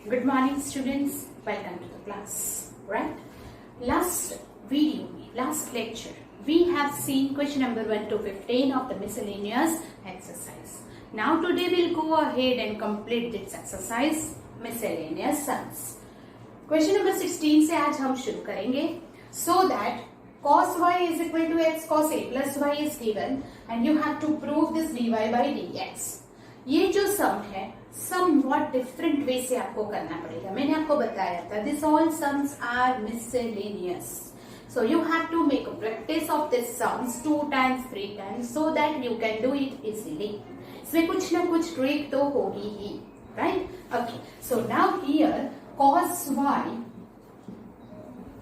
Good morning, students. Welcome to the class. Right? Last video, last lecture, we have seen question number 1 to 15 of the miscellaneous exercise. Now today we'll go ahead and complete this exercise, miscellaneous sums. Question number 16 से आज हम शुरू करेंगे. So that cos y is equal to x cos a plus y is given and you have to prove this dy by dx. ये जो सम है somewhat different way से आपको करना पड़ेगा. मैंने आपको बताया था this all sums are miscellaneous. So you have to make a practice of this sums 2 times 3 times so that you can do it easily. इसमें कुछ ना कुछ ट्रिक तो होगी ही, right? Okay. So now here cos y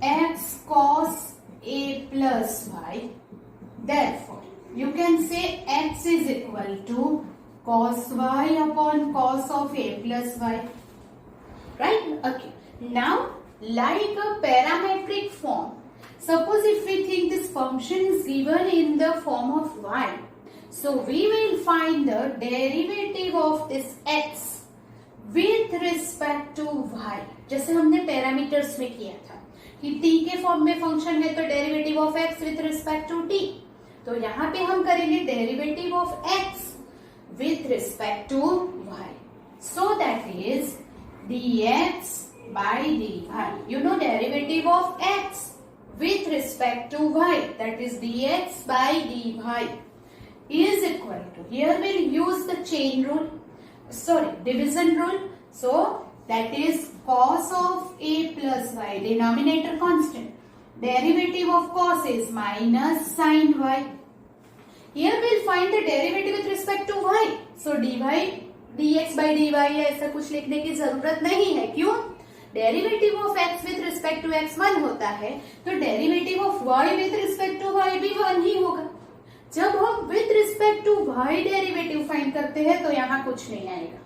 x cos a plus y. Therefore you can say x is equal to cos y upon cos of a plus y, right? Okay. Now like a parametric form, suppose if we think this function is given in the form of y, so we will find the derivative of this x with respect to y. जैसे हमने parameters में किया था कि t के form में function है तो derivative of x with respect to t, तो यहाँ पे हम करेंगे derivative of x with respect to y. So that is dx by dy. You know derivative of x with respect to y, that is dx by dy is equal to, here we'll use the chain rule, division rule. So that is cos of a plus y, denominator constant. Derivative of cos is minus sin y. Here we'll find the derivative with respect to y. So dy dx by dy है, ऐसा कुछ लिखने की जरूरत नहीं है. क्यों? Derivative of x with respect to x 1 होता है, तो derivative of y with respect to y भी 1 ही होगा. जब हम with respect to y derivative find करते हैं तो यहाँ कुछ नहीं आएगा.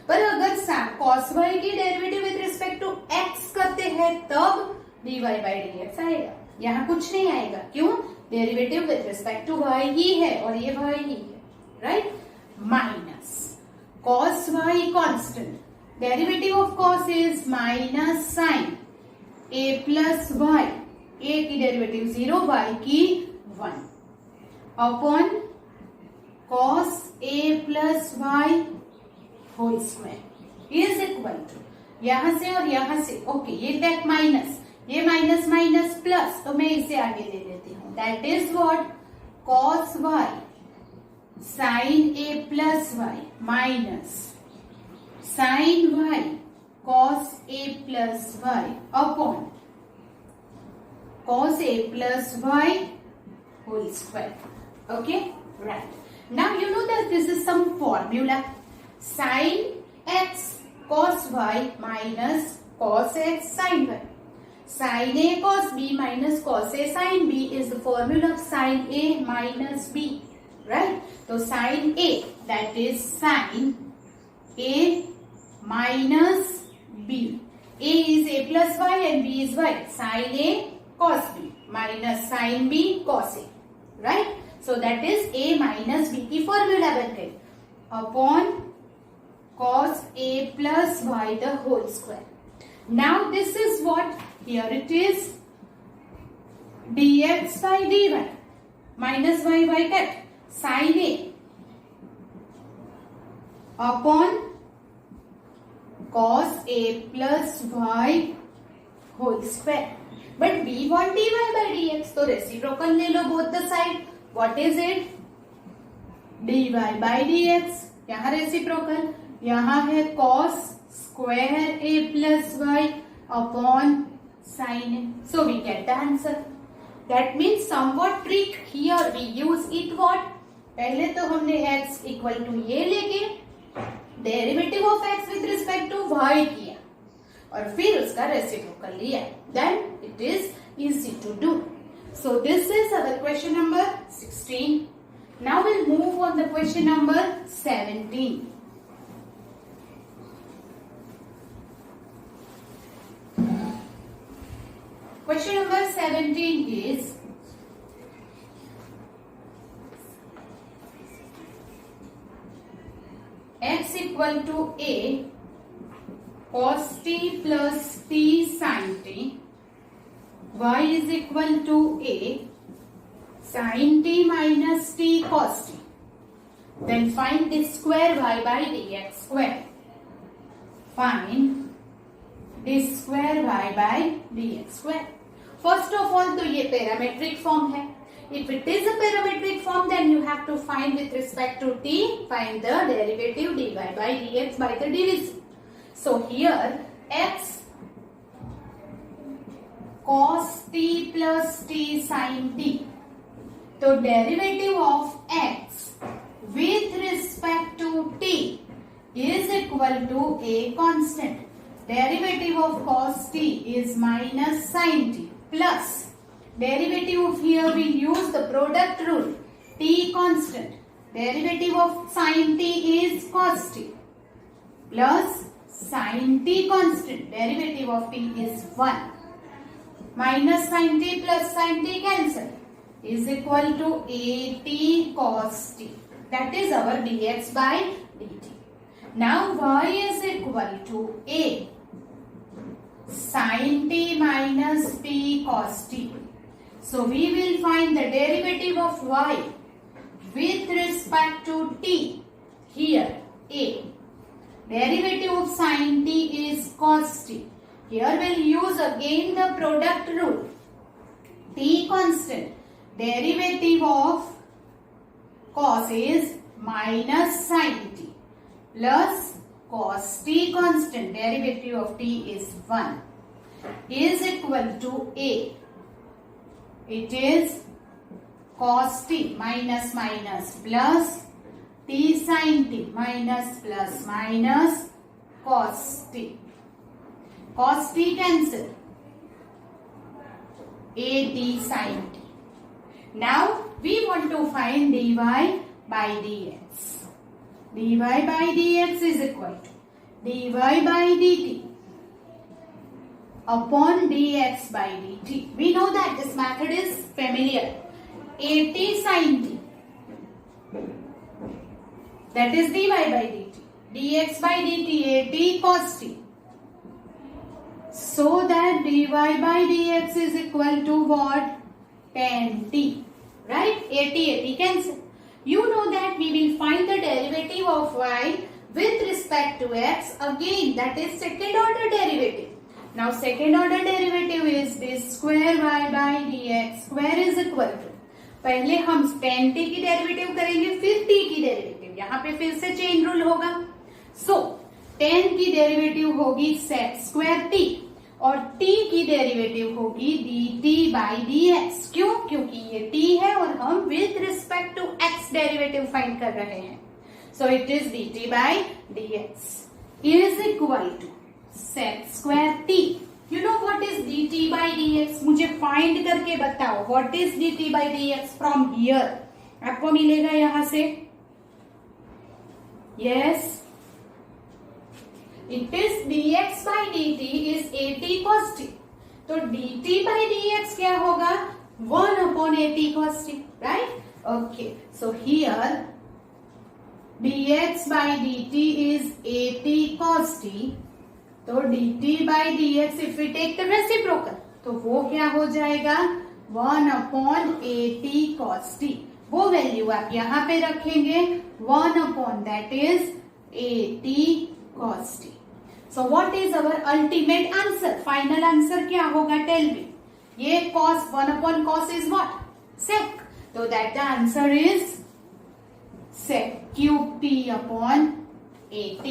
पर अगर cos y की derivative with respect to x करते हैं तब dy by dx आएगा. यहाँ कुछ नहीं आएगा. क्यों? Derivative with respect to y ही है और ये y ही है, right? Minus cos y constant, derivative of cos is minus sin a plus y, a की डेरिवेटिव 0, y की 1 upon cos a plus y whole square is equal to, यहां से और यहां से ओके, ये दैट माइनस, ये माइनस माइनस प्लस, तो मैं इसे आगे ले लेती हूँ. That is what cos y sin a plus y minus sin y cos a plus y upon cos a plus y whole square. Okay, right. Now you know that this is some formula. Sin x cos y minus cos x sin y. Sin a cos b minus cos a sin b is the formula of sin a minus b, right? So sin a, that is sin a minus b. A is a plus y and b is y. Sin a cos b minus sin b cos a, right? So that is a minus b की formula बन गई upon cos a plus y the whole square. Now this is what, here it is dx by dy minus y cut sin a upon cos a plus y whole square. But we want dy by dx, तो reciprocal ले लो both the side. What is it? dy by dx. यहाँ reciprocal, यहाँ है cos square a plus y upon sin a. So we get the answer. That means somewhat trick here we use it what? पहले तो हमने x equal to ये लेके derivative of x with respect to y किया और फिर उसका reciprocal लिया. Then it is easy to do. So this is our question number 16. Now we'll move on the question number 17. Question number 17 is x equal to a cos t plus t sin t, y is equal to a sin t minus t cos t. Then find d square y by dx square. Find d square y by dx square. First of all, तो ये parametric form है. If it is a parametric form, then you have to find with respect to t, find the derivative dy by dx by the division. So here x cos t plus t sin t. तो derivative of x with respect to t is equal to a constant. Derivative of cos t is minus sin t plus derivative of here we use the product rule, t constant. Derivative of sin t is cos t plus sin t constant. Derivative of t is 1. Minus sin t plus sin t cancel is equal to at cos t. That is our dx by dt. Now y is equal to a sin t minus p cos t. So we will find the derivative of y with respect to t. Here a. Derivative of sin t is cos t. Here we'll use again the product rule. T constant. Derivative of cos is minus sin t plus cos t constant. Derivative of t is 1 is equal to a. It is cos t minus minus plus t sin t minus plus minus cos t. Cos t cancel. A t sin t. Now we want to find dy by dx. Dy by dx is equal to dy by dt upon dx by dt. We know that this method is familiar. At sin t, that is dy by dt. Dx by dt, at cos t. So that dy by dx is equal to what? Tan t. Right? At cancel. You know that we will find the derivative of y with respect to x again. That is second order derivative. Now second order derivative is this square y by dx square is equal to, पहले हम tan t की derivative करेंगे फिर t की derivative. यहाँ पे फिर से चेन रूल होगा. सो tan की डेरिवेटिव होगी sec स्क्वायर t और t की डेरिवेटिव होगी dt by dx. क्यों? क्योंकि ये t है और हम with respect to x derivative find कर रहे हैं. So it is dt by dx is equal to sec square t. You know what is dt by dx? मुझे फाइंड करके बताओ. What is dt by dx from here? आपको मिलेगा यहां से. Yes, it is dx by dt is at cos t. तो dt by dx क्या होगा? 1 upon at cos t. Right? Okay. So here dx by dt is at cos t. तो dt by dx if we take the reciprocal तो वो क्या हो जाएगा? 1 upon at cos t. वो वैल्यू आप यहाँ पे रखेंगे. 1 upon that is at cos t. So what is our ultimate answer? Final answer क्या होगा? Tell me. ये cos 1 upon cos is what? Sec. So that the answer is sec cube t upon at.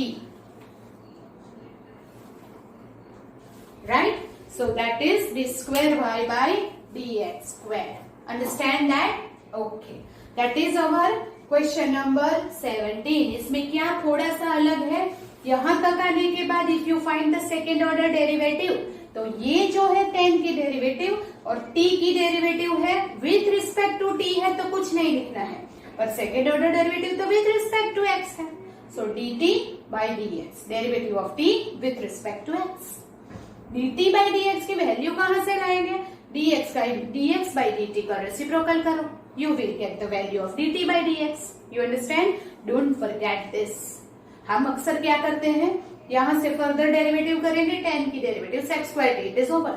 Right? So that is d square y by dx square. Understand that? Okay. That is our question number 17. इसमें क्या थोड़ा सा अलग है? यहाँ तक आने के बाद if you find the second order derivative, तो ये जो है tan की डेरिवेटिव और t की डेरिवेटिव है with respect to t है तो कुछ नहीं लिखना है. और second order derivative तो with respect to x है. So dt by dx, derivative of t with respect to x. dt by dx की वैल्यू कहां से लाएंगे? dx by dt का रेसिप्रोकल करो. You will get the value of dt by dx. You understand? Don't forget this. हम अक्सर क्या करते हैं, यहां से फर्दर डेरिवेटिव करेंगे, 10 की derivative sex square it is over,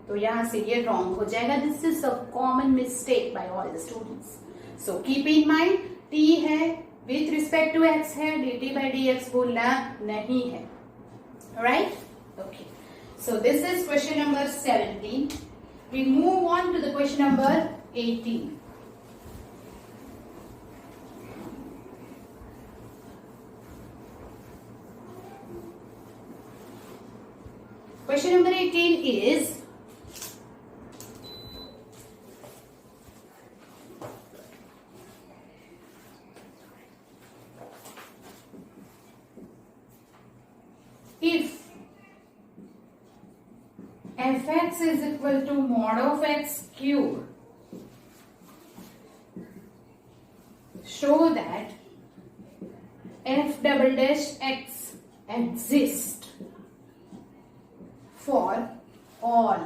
तो यहां से ये रॉन्ग हो जाएगा. This is a common mistake by all the students. So keep in mind, t है विथ रिस्पेक्ट टू x है, dt by dx बोलना नहीं है. Right? Okay. So this is question number 17. We move on to the question number 18. Question number 18 is if fx is equal to mod of x cube, show that f double dash x exists for all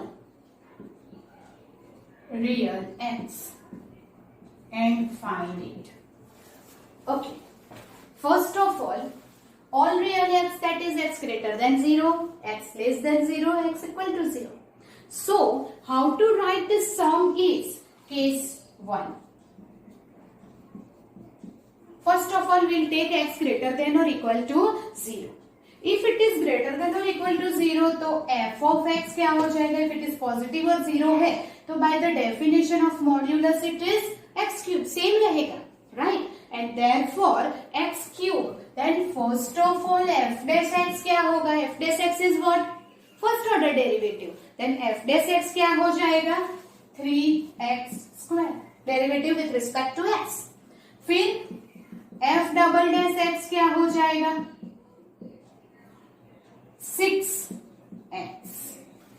real x and find it. Okay, first of all real x, that is x greater than 0, x less than 0, x equal to 0. So how to write this sum is case 1. First of all we'll take x greater than or equal to 0. If it is greater than or equal to 0 तो f of x क्या हो जाएगा? If it is positive और 0 है तो by the definition of modulus it is x cube, same रहेगा, right? And therefore x cube, then first of all f dash x क्या होगा? f dash x is what? First order derivative. Then f dash x क्या हो जाएगा? 3x square. Derivative with respect to x. फिर f double dash x क्या हो जाएगा? 6x.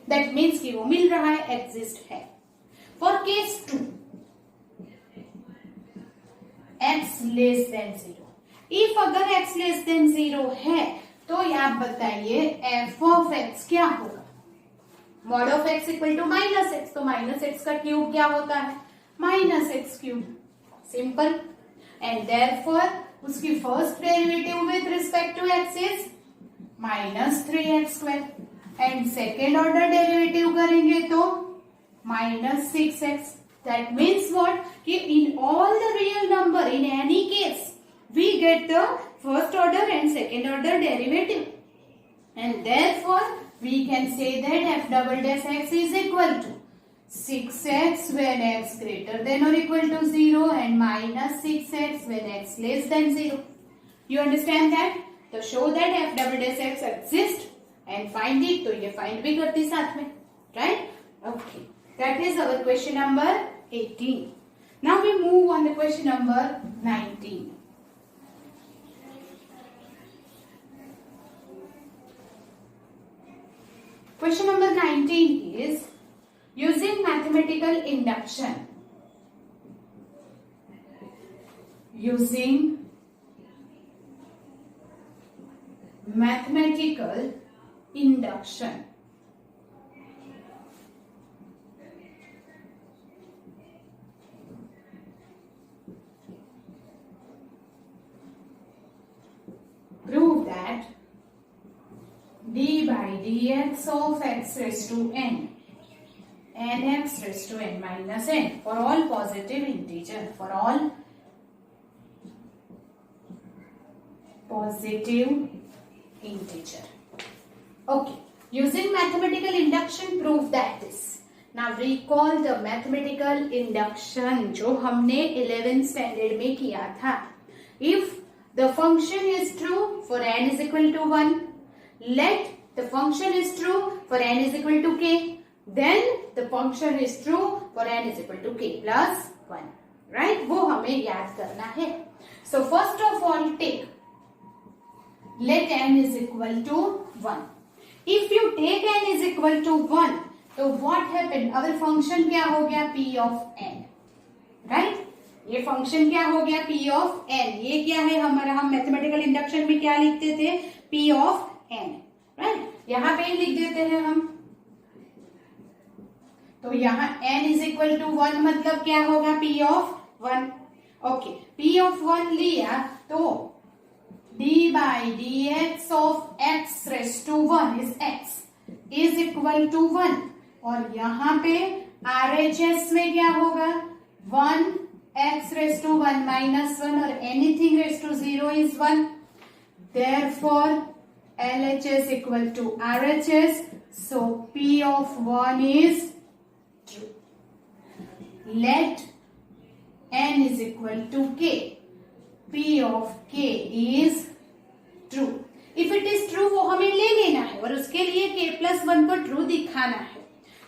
That means कि वो मिल रहा है, exist है. For case 2, x less than 0. If अगर x less than 0 है तो आप बताइए f of x क्या होगा? Mod of x equal to minus x, तो माइनस एक्स का क्यूब क्या होता है? Minus x cube. Simple. And therefore उसकी first derivative with respect to x is minus 3x square and second order derivative करेंगे तो minus 6x. That means what कि in all the real number in any case we get the first order and second order derivative, and therefore we can say that f double dash x is equal to 6x when x greater than or equal to 0 and minus 6x when x less than 0. You understand that? तो show that f double dash x exists and find it. तो ये find भी करती साथ में, right? Okay, that is our question number 18. Now we move on to question number 19. Question number 19 is using mathematical induction. Using mathematical induction. Prove that d by dx of x raised to n and x raised to n minus n for all positive integer, for all positive integer. Okay, using mathematical induction prove that this. Now recall the mathematical induction जो हमने 11th standard में किया था. If the function is true for n is equal to 1, let the function is true for n is equal to k, then the function is true for n is equal to k plus 1, right? वो हमें याद करना है. So first of all take let n is equal to 1. If you take n is equal to 1, तो what happened? our function क्या हो गया? p of n, right? ये फंक्शन क्या हो गया? p of n. ये क्या है हमारा? हम मैथमेटिकल इंडक्शन में क्या लिखते थे? p of n, right? यहां पे ही लिख देते हैं हम. तो यहाँ n इज इक्वल टू 1 मतलब क्या होगा? p of 1. Okay, p of 1 लिया तो d by d x of x raise to 1 is x is equal to 1, और यहाँ पे RHS में क्या होगा 1 x रेस टू 1 माइनस 1 और anything raise to 0 is 1. Therefore LHS equal to RHS, so P of 1 is true. Let n is equal to k. P of k is true. If it is true वो हमें ले लेना है और उसके लिए k plus 1 को true दिखाना है.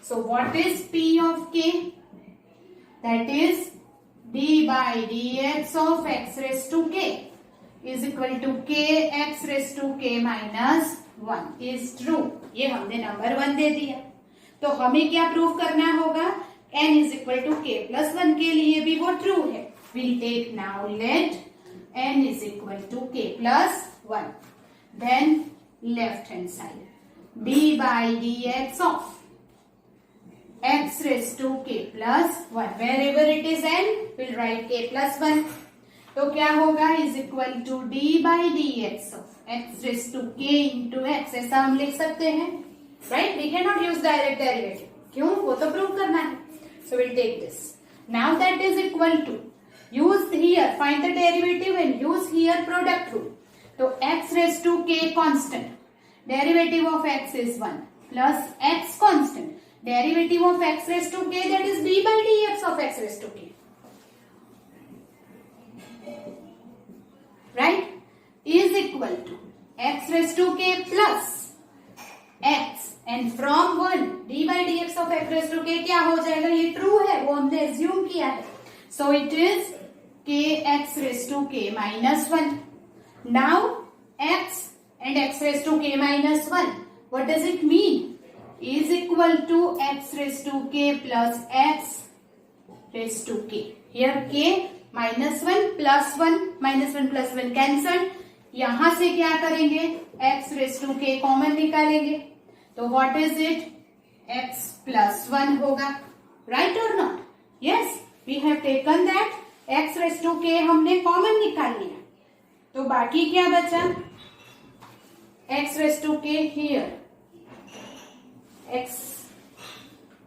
So what is P of k? That is d by dx of x raised to k is equal to k x raised to k minus 1 is true. ये हमने नंबर 1 दे दिया. तो हमें क्या prove करना होगा? n is equal to k plus 1 के लिए भी वो ट्रू है. We'll take now let n is equal to k plus 1. Then left hand side d by dx of x raised to k plus 1. Wherever it is n, we'll write k plus 1. तो क्या होगा? Is equal to d by d x of x raise to k into x. ऐसा हम लिख सकते हैं, right? We can not use direct derivative. क्यों? वो तो प्रूव करना है. So will take this. Now that is equal to use here find the derivative and use here product rule. तो x raise to k constant, derivative of x is 1 plus x constant, derivative of x raise to k that is d by d x of x raise to k. Right, is equal to x raised to k plus x and from 1 d by dx of x raised to k क्या हो जाएगा? ये true है, वो हमने assume किया है. So it is k x raised to k minus 1. Now x and x raised to k minus 1, what does it mean? Is equal to x raised to k plus x raised to k. Here k -1 plus 1 -1 plus 1 cancel. यहां से क्या करेंगे? x raise to k common निकालेंगे. तो what is it? x plus 1 होगा, right और not? Yes, we have taken that. x raise to k हमने common निकाल लिया. तो बाकी क्या बचा? x raise to k here. x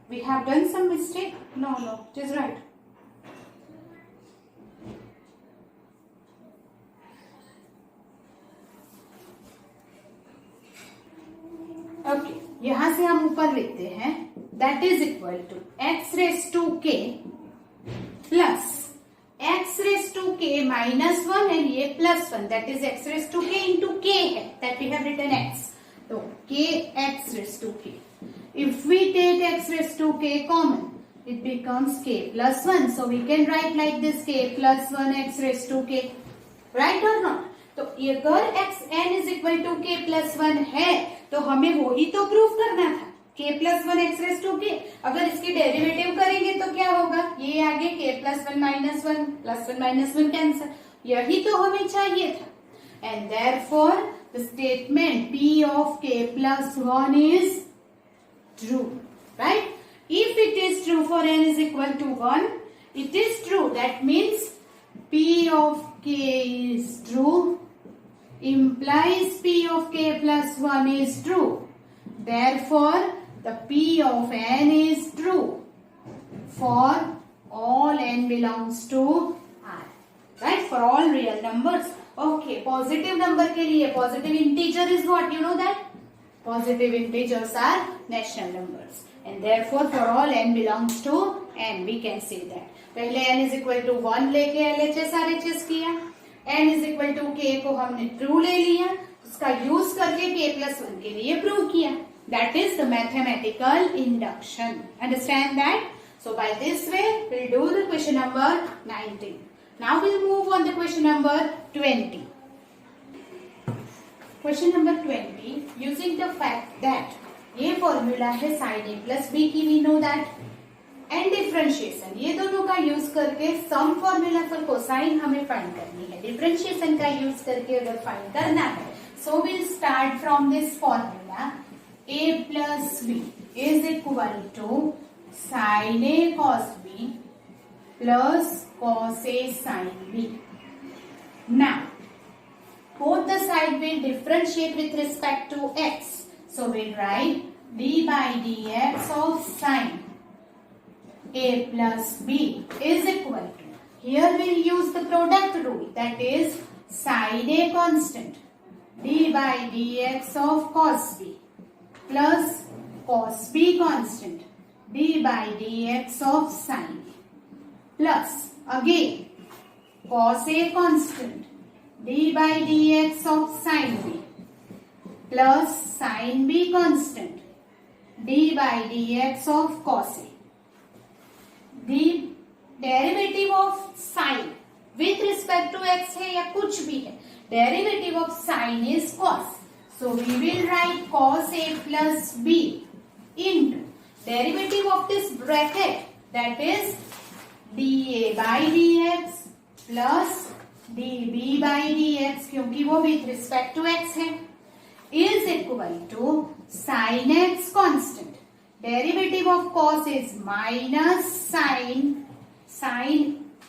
we have done some mistake. No, it is right. Okay, यहां से हम ऊपर लिखते हैं that is equal to x raise to k plus x raise to k minus 1 and ये plus 1 that is x raise to k into k है, that we have written x. तो k x raise to k. If we take x raise to k common it becomes k plus 1. So we can write like this k plus 1 x raised to k, right or not? तो अगर x n is equal to k plus 1 है तो हमें वो ही तो prove करना था, k plus 1 x raised to k. अगर इसकी डेरिवेटिव करेंगे तो क्या होगा? ये आगे k plus 1 minus 1 plus 1 minus 1 cancel. यही तो हमें चाहिए था. And therefore the statement p of k plus 1 is true, right? If it is true for n is equal to 1, it is true. That means p of k is true implies p of k plus 1 is true. Therefore, the p of n is true for all n belongs to R. Right? For all real numbers. Okay. Positive number के लिए positive integer is what? You know that? Positive integers are natural numbers. And therefore, for all n belongs to n, we can say that. पहले n is equal to 1 लेके LHS RHS किया. n is equal to k को हमने true ले लिया, उसका use करके k plus 1 के लिए प्रूव किया. That is the mathematical induction. Understand that? So by this way, we'll do the question number 19. Now we'll move on to question number 20. Question number 20, using the fact that ये formula है sin a plus b की, we know that, and differentiation, ये दोनों का use करके some formula for cosine हमें find करनी है. डिफरेंशिएशन का यूज करके अगर फाइंड करना है, so will start from this formula a plus b is equal to sin a cos b plus cos a sin b. Now both the side will differentiate with respect to x. So we'll write d by dx of sine a plus b is equal to, here we'll use the product rule, that is sine a constant d by dx of cos b plus cos b constant d by dx of sine plus again cos a constant d by dx of sine b plus sine b constant d by dx of cos a. The derivative of sine with respect to x है या कुछ भी है, derivative of sine is cos. So we will write cos a plus b into derivative of this bracket, that is dA by dx plus dB by dx, क्योंकि वो with respect to x है, is equal to sin x constant. Derivative of cos is minus sin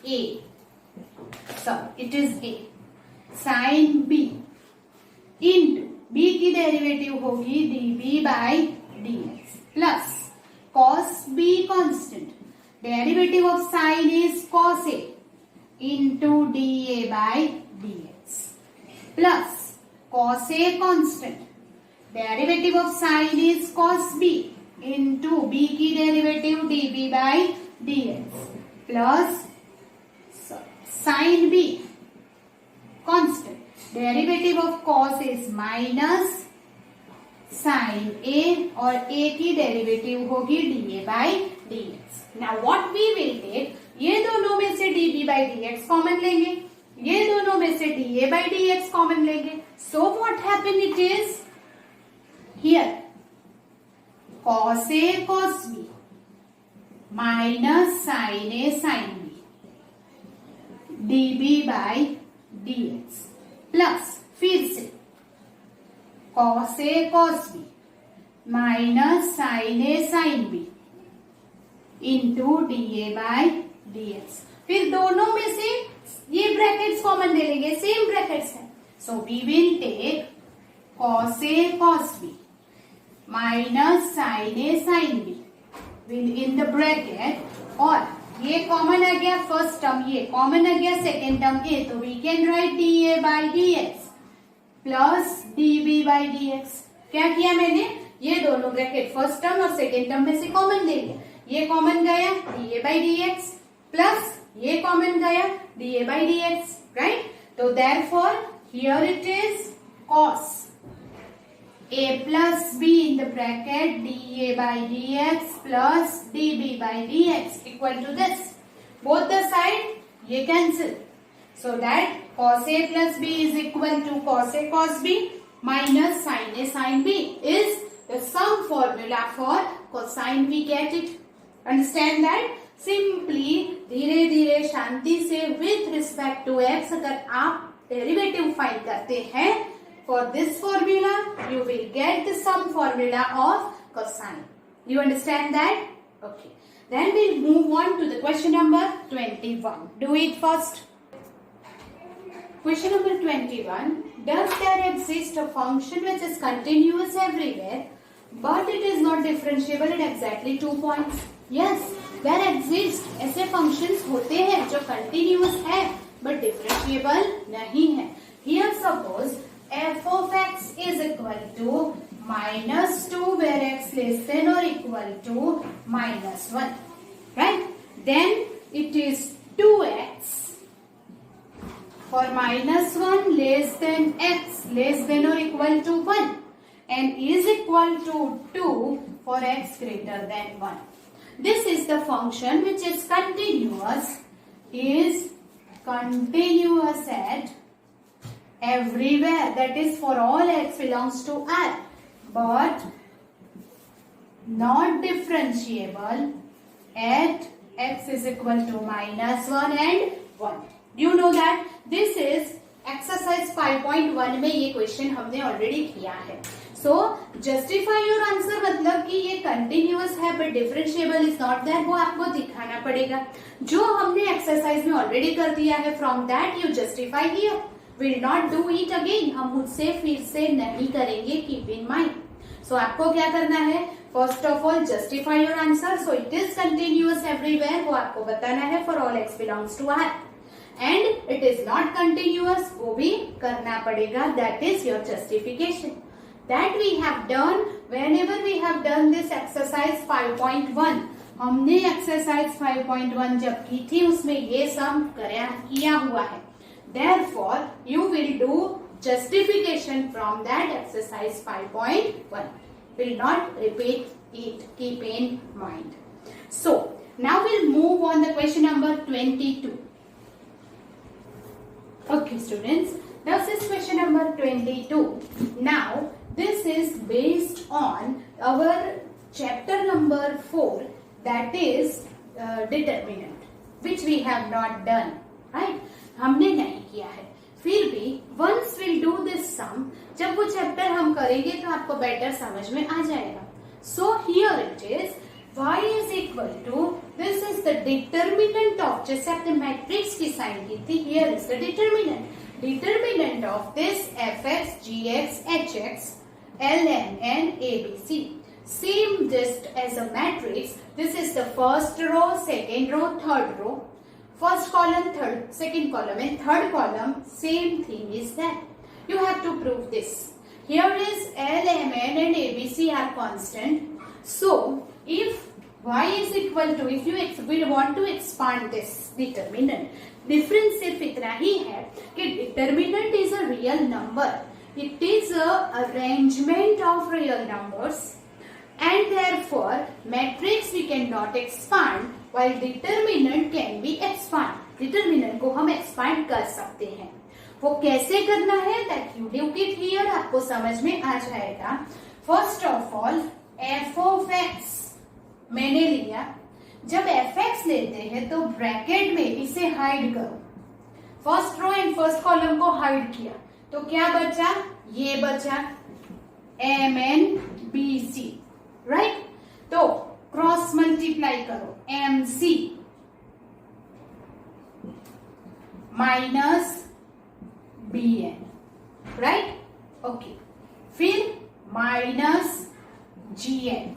a. So it is a sin b into b की derivative होगी dB by dx plus cos b constant. Derivative of sin is cos a into dA by dx plus cos a constant. Derivative of sin is cos b into b की derivative dB by dx plus sin b constant. Derivative of cos is minus sin a और a की derivative होगी dA by dx. Now what we will take, ये दोनों में से dB by dx common लेंगे, ये दोनों में से dA by dx कॉमन लेंगे. So what happen it is, here cos a cos b minus sin a sin b dB by dx plus फिर से cos a cos b minus sin a sin b into dA by dx. फिर दोनों में से ये brackets common ले लेंगे, same brackets है. So we will take cos a cos b minus sin a sin b will in the bracket, और ये कॉमन आ गया फर्स्ट टर्म, ये कॉमन आ गया सेकेंड टर्म ए, तो we can write dA by dx plus dB by dx. क्या किया मैंने, ये दोनों ब्रैकेट फर्स्ट टर्म और सेकेंड टर्म में से कॉमन ले लिया, ये कॉमन गया dA by dx प्लस ये कॉमन गया dA by dx, राइट. तो therefore here it is cos a plus b in the bracket dA by dx plus dB by dx equal to this. Both the side ये cancel, so that cos a plus b is equal to cos a cos b minus sin a sin b is the sum formula for cosine. We get it. Understand that? Simply धीरे धीरे शांति से with respect to x अगर आप derivative find करते हैं, for this formula you will get the sum formula of cosine. You understand that? Okay. Then we'll move on to the question number 21. Do it first. Question number 21. Does there exist a function which is continuous everywhere but it is not differentiable at exactly 2 points? Yes, there exist ऐसे functions होते हैं जो continuous है but differentiable नहीं है. Here suppose f of x is equal to minus 2 where x less than or equal to minus 1, right? Then it is 2x for minus 1 less than x less than or equal to 1 and is equal to 2 for x greater than 1. This is the function which is continuous at everywhere, that is for all x belongs to R, but not differentiable at x is equal to minus 1 and 1. Do you know that? This is exercise 5.1 में ये question हमने already किया है. सो justify your answer मतलब कि ये continuous है but differentiable is not there, वो आपको दिखाना पड़ेगा. जो हमने एक्सरसाइज में ऑलरेडी कर दिया है, from that you justify here. Will not do it again, हम मुझसे फिर से नहीं करेंगे, कीप इन माइंड। सो आपको क्या करना है, first of all justify your answer. So it is continuous everywhere, वो आपको बताना है for all x belongs to R, and it is not continuous, वो भी करना पड़ेगा, that is your justification. That we have done whenever we have done this exercise 5.1। हमने exercise 5.1 जब की थी उसमें ये सम किया हुआ है, therefore you will do justification from that exercise 5.1. Will not repeat it, keep in mind. So now we'll move on the question number 22. Okay students, this is question number 22. Now this is based on our chapter number 4, that is determinant, which we have not done, right? हमने नहीं किया है, फिर भी once we'll do this sum, जब वो chapter हम करेंगे तो आपको बेटर समझ में आ जाएगा। So here it is, y is equal to, this is the determinant of, जैसे आपने मैट्रिक्स की साइन की थी, here is the determinant of this fx, gx, hx, lmn, abc. Same just as a matrix, this is the first row, second row, third row. First column, second column and third column, same thing is that. You have to prove this. Here is L, M, N and ABC are constant. So, if y is equal to, if you will want to expand this determinant, difference सिर्फ इतना ही है कि determinant is a real number. It is a arrangement of real numbers. And therefore matrix we cannot expand, while determinant can be expand. determinant को हम expand कर सकते हैं। वो कैसे करना है, that you look it here, आपको समझ में आ जाएगा। First of all f of x मैंने लिया, जब fx लेते हैं तो ब्रैकेट में इसे हाइड करो, first row and first column को हाइड किया तो क्या बचा, ये बचा MNBC, राइट? तो क्रॉस मल्टीप्लाई करो, MC minus BN, right? Okay, फिर माइनस GX।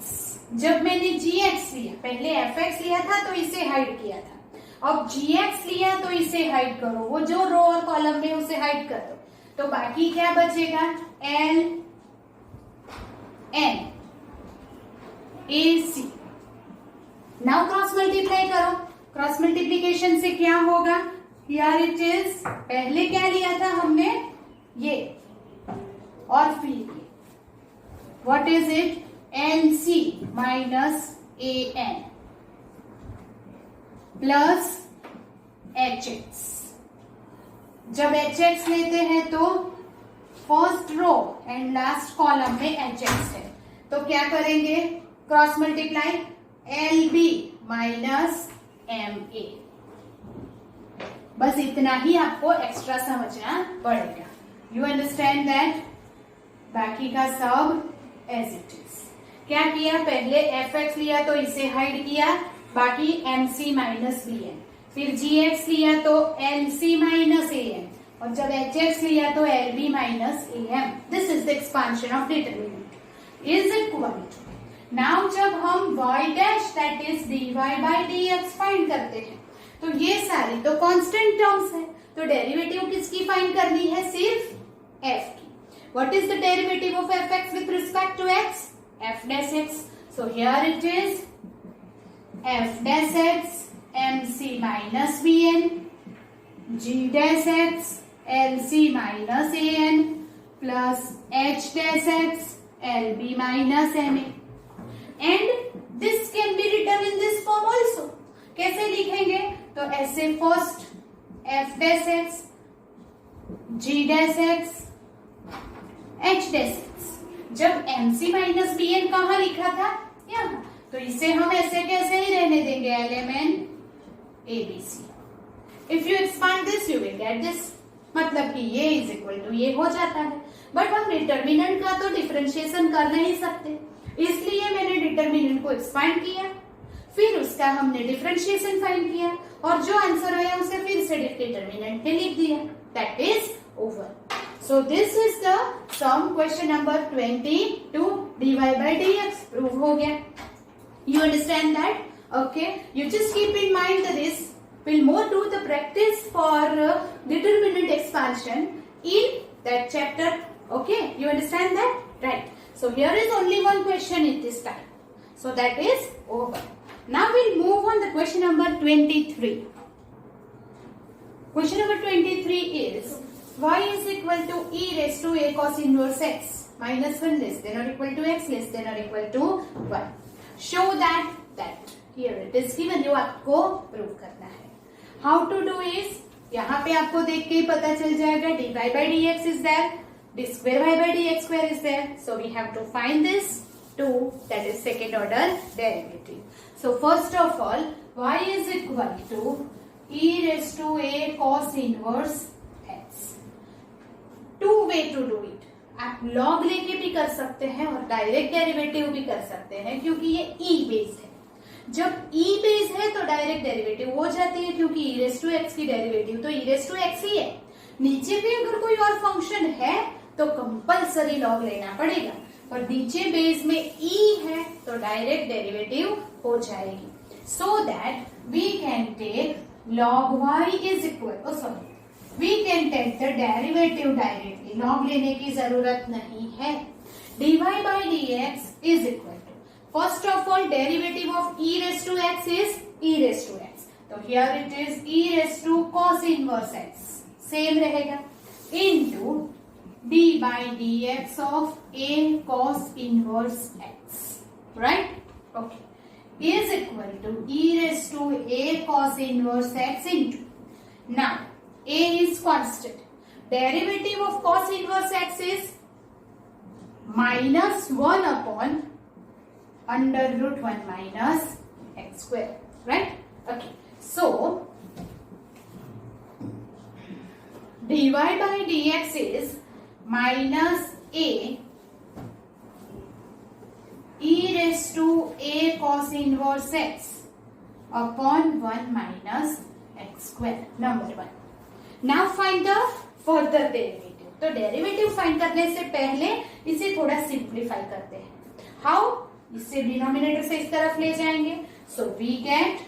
जब मैंने GX लिया, पहले FX लिया था तो इसे हाइड किया था, अब GX लिया तो इसे हाइड करो, वो जो रो और कॉलम में उसे हाइड कर दो, तो बाकी क्या बचेगा, LN AC। Now cross multiply करो, क्रॉस मल्टीप्लीकेशन से क्या होगा, हियर इट इज, पहले क्या लिया था हमने, ये और फिर ये, what is it, NC minus AN plus HX। जब HX लेते हैं तो first row and last column में HX है, तो क्या करेंगे, cross multiply, LB minus MA। बस इतना ही आपको एक्स्ट्रा समझना पड़ेगा। You understand that? बाकी का सब एज इट इज। क्या किया, पहले FX लिया तो इसे हाइड किया, बाकी MC माइनस BN, फिर GX लिया तो LC माइनस AM, और जब HX लिया तो LB minus AM। This is the expansion of determinant is equal to, now जब हम y dash that is dy by dx find करते हैं तो ये सारी तो कांस्टेंट टर्म्स है, तो डेरिवेटिव किसकी फाइंड करनी है, सिर्फ f की। What is the derivative of fx with respect to x, f dash x। So here it is f dash x MC minus BN, G dash x LC minus AN plus H dash x LB minus MA, and this can be written in this form also। कैसे लिखेंगे, तो ऐसे first f dash x G dash x H dash x, जब MC minus BN कहाँ लिखा था, यहाँ, तो इसे हम ऐसे कैसे ही रहने देंगे, LMN ABC। If you expand this you will get this, मतलब कि ये इज इक्वल टू ये हो जाता है, बट हम डिटर्मिनेंट का तो डिफरेंशिएशन कर नहीं सकते, इसलिए मैंने डिटर्मिनेंट को एक्सपांड किया, फिर उसका हमने डिफरेंशिएशन फाइंड किया, और जो आंसर आया उसे फिर से डिटर्मिनेंट में लिख दिया, that is over. So this is the sum, question number 22, dy by dx prove हो गया. You understand that? Okay. You just keep in mind this. We'll more do the practice for determinant expansion in that chapter. Okay. You understand that? Right. So here is only one question in this time. So that is over. Now we'll move on to question number 23. Question number 23 is y is equal to e raised to a cos inverse x minus 1 less than or equal to x less than or equal to 1. Show that here it is given. you आपको prove करना है. How to do is, यहाँ पे आपको देख के ही पता चल जाएगा. dy by dx is there, d square y by dx square is there. So we have to find this 2, that is second order derivative. So first of all, y is equal to e raised to a cos inverse x. Two way to do it. आप log लेके भी कर सकते हैं और direct derivative भी कर सकते हैं, क्योंकि ये e बेस्ड है. जब e बेस्ड है तो डायरेक्ट डेरिवेटिव हो जाती है, क्योंकि e रेस टू x की डेरिवेटिव तो e रेस टू x ही है. नीचे भी अगर कोई और फंक्शन है तो कंपलसरी लॉग लेना पड़ेगा, और नीचे बेस में e है तो डायरेक्ट डेरिवेटिव हो जाएगी. So that we can take log y is equal, we can take the derivative directly. log लेने की जरूरत नहीं है. dy by dx is equal to, first of all derivative of e raised to x is e raised to x. तो here it is e raised to cos inverse x, same रहेगा, into d by dx of a cos inverse x, right? Okay, is equal to e raised to a cos inverse x into, now a is constant, derivative of cos inverse x is minus 1 upon under root 1 minus x square, right? Okay, so dy by dx is minus a e raised to a cos inverse x upon 1 minus x square, number 1. Now find the further derivative. तो derivative find करने से पहले इसे थोड़ा simplify करते हैं. How? इससे denominator से इस तरफ ले जाएंगे. So we get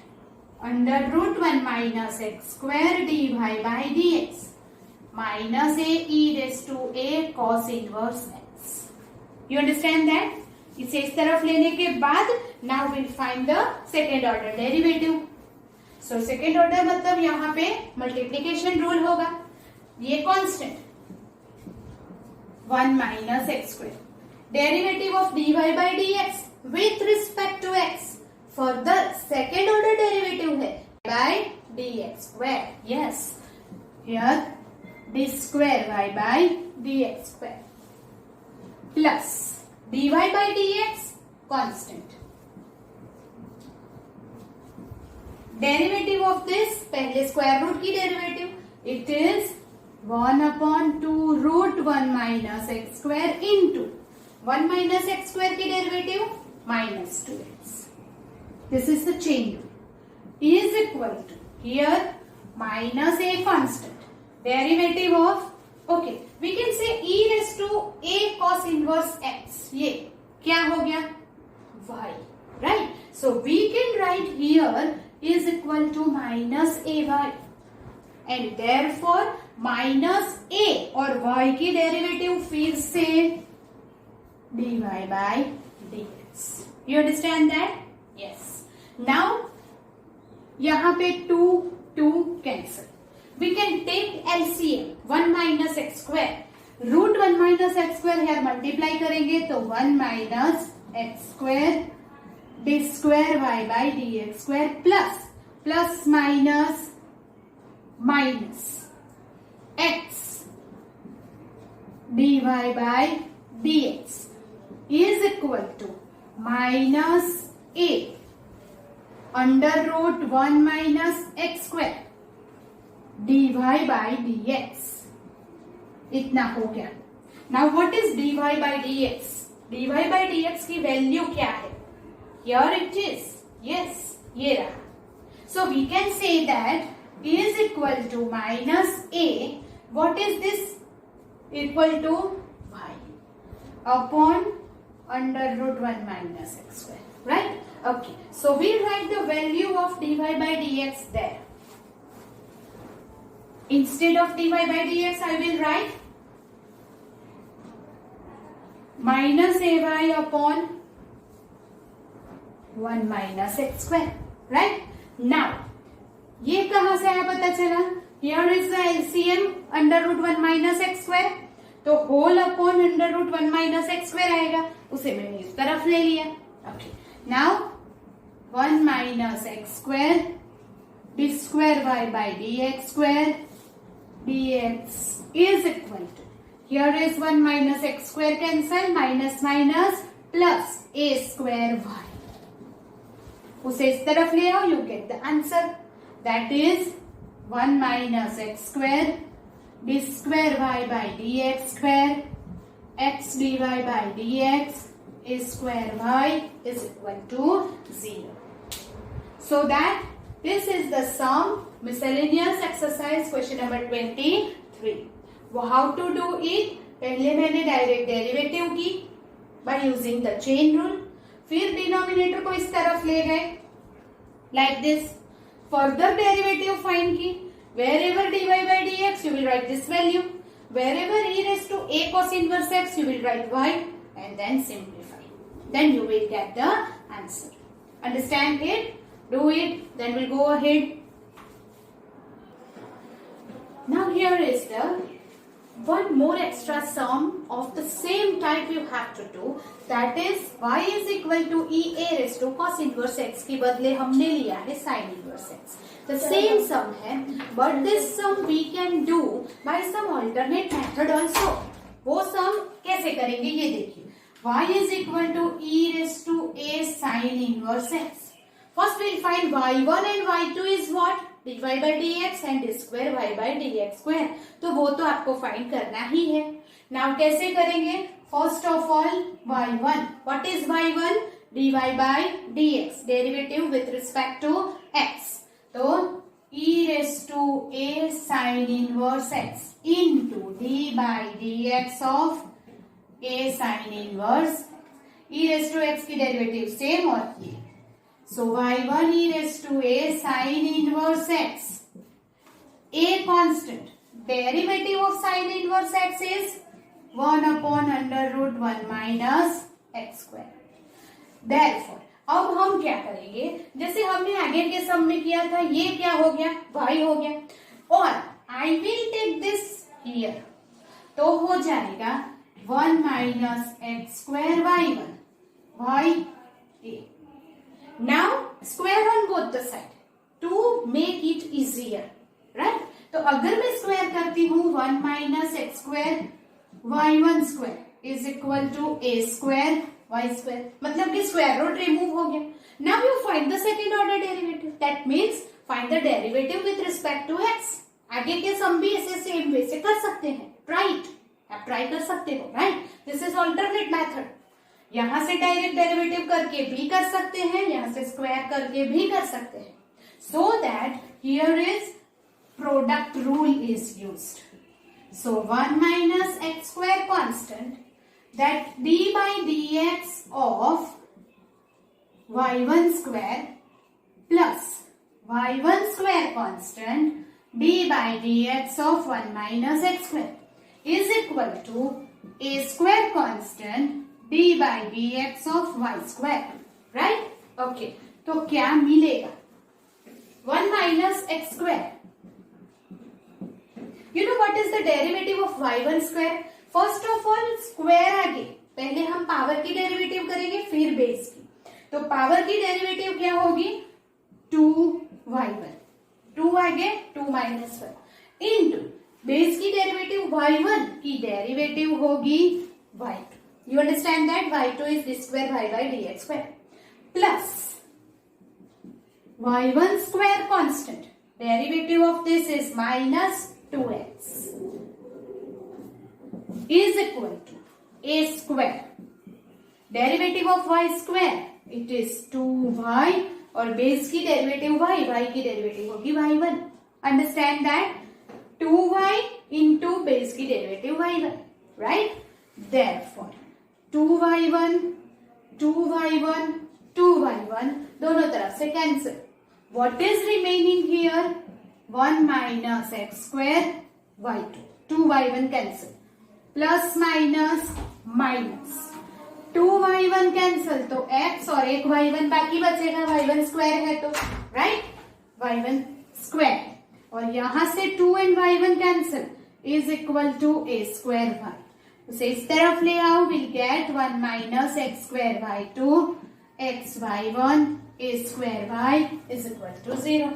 under root 1 minus x square d y by d x minus a e raise to a cos inverse x. You understand that? इसे इस तरफ लेने के बाद now will find the second order derivative. So second order मतलब यहाँ पे multiplication rule होगा. ये constant 1 minus x square, derivative of dy by dx with respect to x, further second order derivative है by dx square. Yes, here d square y by dx square plus dy by dx constant. Derivative of this, पहले square root की derivative, it is 1 upon 2 root 1 minus x square into 1 minus x square की derivative minus 2x. This is the chain rule. Is equal to, here minus a constant, derivative of, okay, we can say e raised to a cos inverse x. ये क्या हो गया? y, right? So we can write here is equal to minus ay, and therefore minus a और y की derivative फिर से dy by dx. You understand that? Yes. Now यहाँ पे 2 cancel. We can take LCM 1 minus x square. रूट 1 minus x square here multiply करेंगे तो 1 minus x square d square y by dx square plus minus x dy by dx is equal to minus a under root 1 minus x square dy by dx. इतना हो गया. Now what is dy by dx? dy by dx की value क्या है? Here it is. Yes, ये रहा. So we can say that is equal to minus a. What is this equal to y upon under root 1 minus x square, right? Okay, so we write the value of dy by dx there. Instead of dy by dx, I will write minus ay upon 1 minus x square, right? Now, ये कहां से आया पता चला? Here is the LCM under root 1 minus x square, तो whole upon under root 1 minus x square आएगा, उसे मैंने इस तरफ ले लिया. Okay, now 1 minus x square d square y by dx square dx is equal to, here is 1 minus x square cancel, minus minus plus a square y. उसे इस तरफ ले आओ, you get the answer. That is 1 minus x square d square y by dx square x dy by dx is square y is equal to 0. So that this is the sum miscellaneous exercise question number 23. How to do it? पहले मैंने direct derivative की by using the chain rule. फिर denominator को इस तरफ ले गए like this. Further derivative find की, wherever dy by dx you will write this value, wherever e raised to a cos inverse x you will write y, and then simplify. Then you will get the answer. Understand it? Do it. Then we'll go ahead. Now here is the one more extra sum of the same type you have to do. That is y is equal to e a raised to cos inverse x के बदले हमने लिया है sin inverse x. The same sum है, but this sum we can do by some alternate method also. वो sum कैसे करेंगे ये देखिए. y is equal to e raised to a sin inverse x. First we'll find y1 and y2 is what? dy by dx and d square y by dx square. तो वो तो आपको find करना ही है. Now कैसे करेंगे? First of all y1. What is y1? dy by dx. Derivative with respect to x. तो e raised to a sin inverse x into d by dx of a sin inverse. e raised to x की derivative same और ये. So y1 e raised to a sin inverse x. A constant. Derivative of sin inverse x is 1 upon under root 1 minus x square. Therefore, अब हम क्या करेंगे? जैसे हमने आगे के सम में किया था, ये क्या हो गया? y हो गया. और I will take this here. तो हो जाएगा 1 minus x square y1 y a. Now square on both the side to make it easier, right? तो अगर मैं स्क्वायर करती हूँ 1 minus x square y1 square is equal to a square y square, मतलब कि स्क्वायर रूट रिमूव हो गया. Now you find the second order derivative. That means find the derivative with respect to x. आगे के सम भी ऐसे same way से कर सकते हैं. Try it. आप ट्राई कर सकते हो, right? This is alternate method. यहां से डायरेक्ट डेरिवेटिव करके भी कर सकते हैं, यहां से स्क्वायर करके भी कर सकते हैं. So that here is product rule is used. So 1 minus x square constant, that d by dx of y1 square plus y1 square constant d by dx of 1 minus x square is equal to a square constant d by dx of y square, right? Okay, तो क्या मिलेगा? 1 minus x square. You know what is the derivative of y1 square? First of all square आगे, पहले हम power की derivative करेंगे फिर base की. तो पावर की डेरिवेटिव क्या होगी? 2y1. 2 आगे 2 minus 1 into बेस की डेरिवेटिव y1 की डेरिवेटिव होगी y2. You understand that y2 is d square y by dx square plus y1 square constant. Derivative of this is minus 2x is equal to a square. Derivative of y square it is 2y और base की derivative y की derivative होगी y1. Understand that 2y into base की derivative y1, right? Therefore 2y1 2y1 2y1 दोनों तरफ से cancel. What is remaining here? 1 minus x square y2. 2y1 cancel. Plus minus minus. 2y1 cancel तो x और एक y1 बाकी बचेगा. y1 square है तो राइट, y1 स्क्वायर. और यहां से 2 and y1 cancel is equal to a square y. उसे इस तरफ ले आओ, will get 1 minus x square y2 x y1 a square y is equal to 0.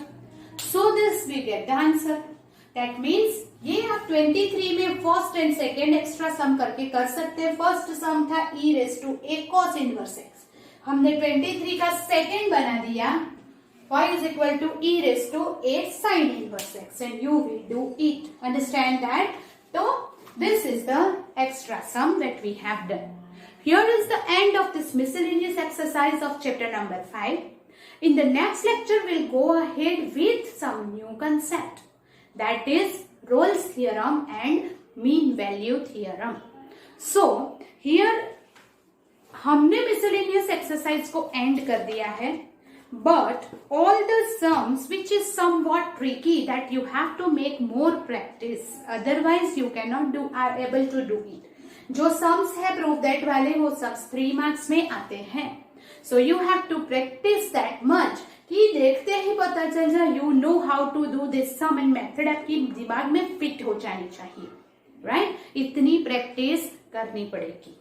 So this we get the answer. That means ये आप 23 में first and second extra sum करके कर सकते हैं. फर्स्ट सम था e raise to a cos inverse x. हमने 23 का सेकेंड बना दिया y is equal to e raised to a sin inverse x, and you will do it. Understand that? So this is the extra sum that we have done. Here is the end of this miscellaneous exercise of chapter number 5. In the next lecture, we'll go ahead with some new concept, that is Rolle's theorem and mean value theorem. So here हमने miscellaneous exercise को end कर दिया है, but all the sums which is somewhat tricky that you have to make more practice, otherwise you cannot do are able to do it. जो sums है proof that वाले वो sums 3 marks में आते हैं. So you have to practice that much कि देखते ही पता चल जाए. You know how to do this sum and method आपकी दिमाग में fit हो जानी चाहिए, right? इतनी practice करनी पड़ेगी,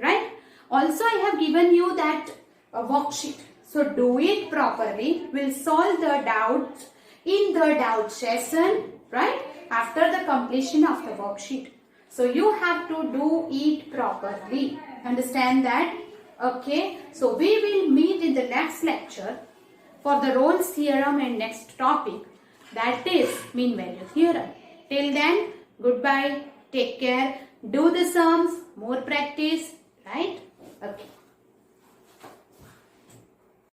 right? Also I have given you that worksheet. So do it properly. We'll solve the doubts in the doubt session, right? After the completion of the worksheet. So you have to do it properly. Understand that? Okay. So we will meet in the next lecture for the Rolle's theorem and next topic, that is mean value theorem. Till then, goodbye. Take care. Do the sums. More practice. Right?